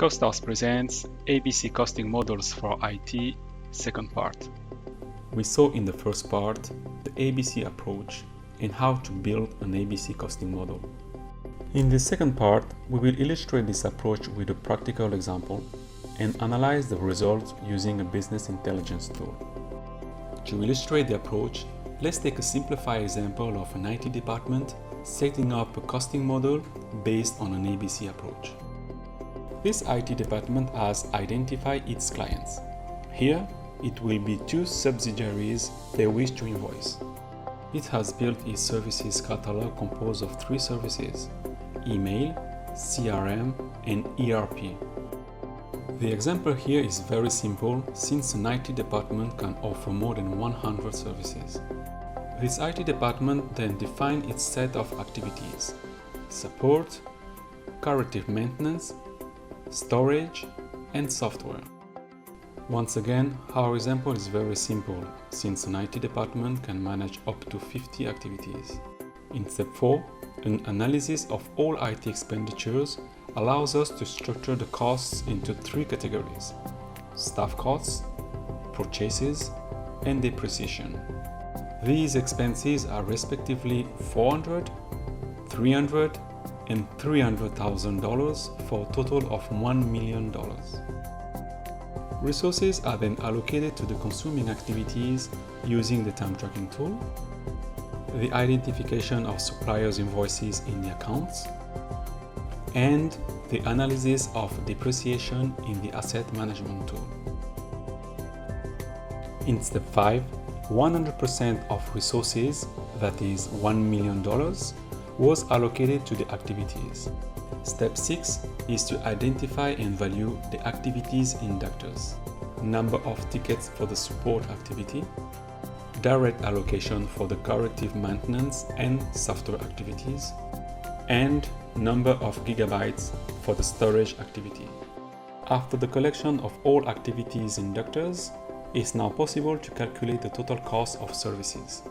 Costas presents ABC Costing Models for IT, second part. We saw in the first part the ABC approach and how to build an ABC costing model. In the second part, we will illustrate this approach with a practical example and analyze the results using a business intelligence tool. To illustrate the approach, let's take a simplified example of an IT department setting up a costing model based on an ABC approach. This IT department has identified its clients. Here, it will be two subsidiaries they wish to invoice. It has built its services catalog composed of three services: email, CRM, and ERP. The example here is very simple since an IT department can offer more than 100 services. This IT department then defines its set of activities: support, corrective maintenance, storage, and software. Once again, our example is very simple since an IT department can manage up to 50 activities. In step 4, an analysis of all IT expenditures allows us to structure the costs into three categories: staff costs, purchases, and depreciation. These expenses are respectively $400, $300, and $300,000 for a total of $1 million. Resources are then allocated to the consuming activities using the time tracking tool, the identification of suppliers' invoices in the accounts, and the analysis of depreciation in the asset management tool. In step 5, 100% of resources, that is $1 million, was allocated to the activities. Step 6 is to identify and value the activities inductors, number of tickets for the support activity, direct allocation for the corrective maintenance and software activities, and number of gigabytes for the storage activity. After the collection of all activities inductors, it's now possible to calculate the total cost of services.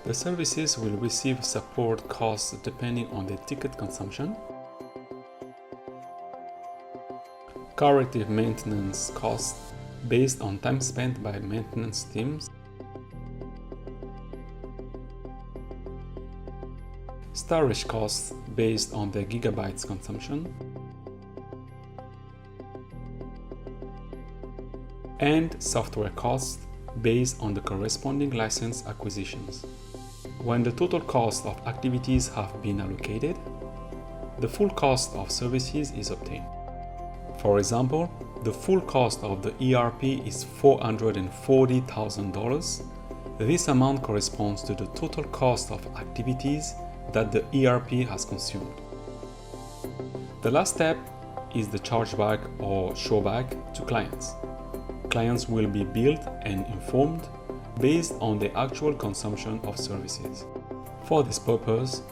The services will receive support costs depending on the ticket consumption, corrective maintenance costs based on time spent by maintenance teams, storage costs based on the gigabytes consumption, and software costs based on the corresponding license acquisitions. When the total cost of activities have been allocated, the full cost of services is obtained. For example, the full cost of the ERP is $440,000. This amount corresponds to the total cost of activities that the ERP has consumed. The last step is the chargeback or showback to clients. Clients will be billed and informed based on the actual consumption of services. For this purpose,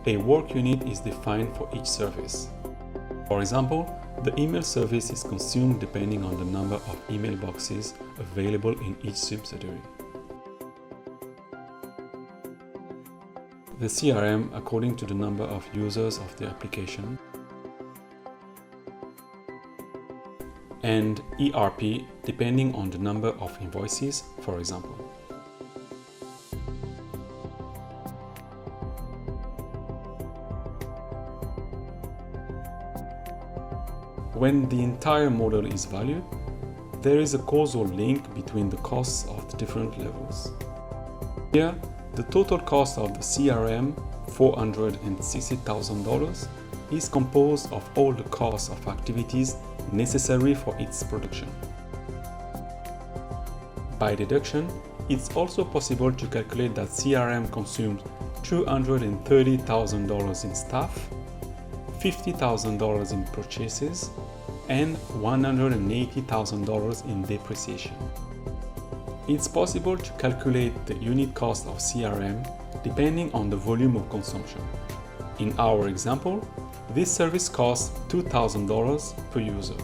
a work unit is defined for each service. For example, the email service is consumed depending on the number of email boxes available in each subsidiary. The CRM according to the number of users of the application, and ERP depending on the number of invoices, for example. When the entire model is valued, there is a causal link between the costs of the different levels. Here, the total cost of the CRM, $460,000, is composed of all the costs of activities necessary for its production. By deduction, it's also possible to calculate that CRM consumes $230,000 in staff, $50,000 in purchases, and $180,000 in depreciation. It's possible to calculate the unit cost of CRM depending on the volume of consumption. In our example, this service costs $2,000 per user.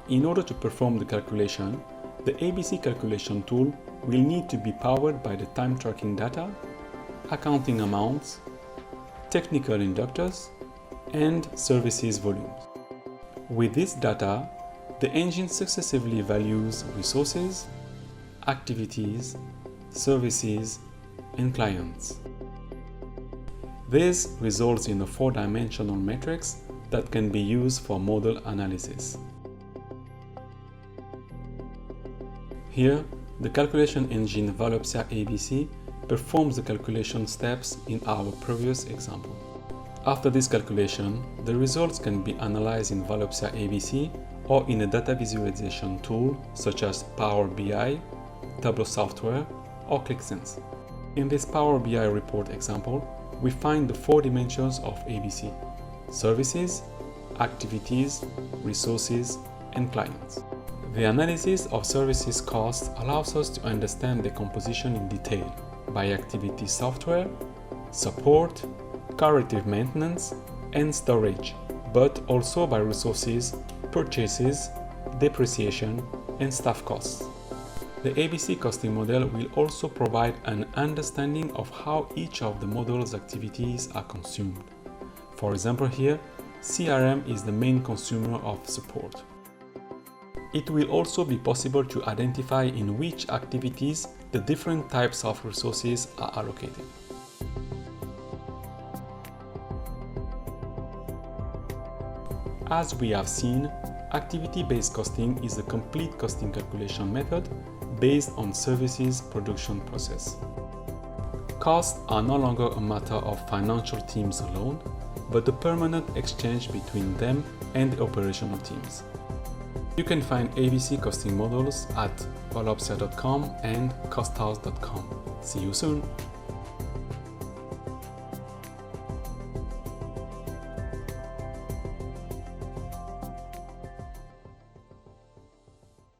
In order to perform the calculation, The ABC calculation tool will need to be powered by the time tracking data, accounting amounts, technical inductors, and services volumes. With this data, the engine successively values resources, activities, services, and clients. This results in a four-dimensional matrix that can be used for model analysis. Here, the calculation engine Valoptia ABC performs the calculation steps in our previous example. After this calculation, the results can be analyzed in Valoptia ABC or in a data visualization tool such as Power BI, Tableau software, or ClickSense. In this Power BI report example, we find the four dimensions of ABC: services, activities, resources, and clients. The analysis of services costs allows us to understand the composition in detail by activity software, support, corrective maintenance, and storage, but also by resources, purchases, depreciation, and staff costs. The ABC costing model will also provide an understanding of how each of the model's activities are consumed. For example here, CRM is the main consumer of support. It will also be possible to identify in which activities the different types of resources are allocated. As we have seen, activity-based costing is a complete costing calculation method based on services production process. Costs are no longer a matter of financial teams alone, but a permanent exchange between them and the operational teams. You can find ABC costing models at valoptia.com and costhouse.com. See you soon!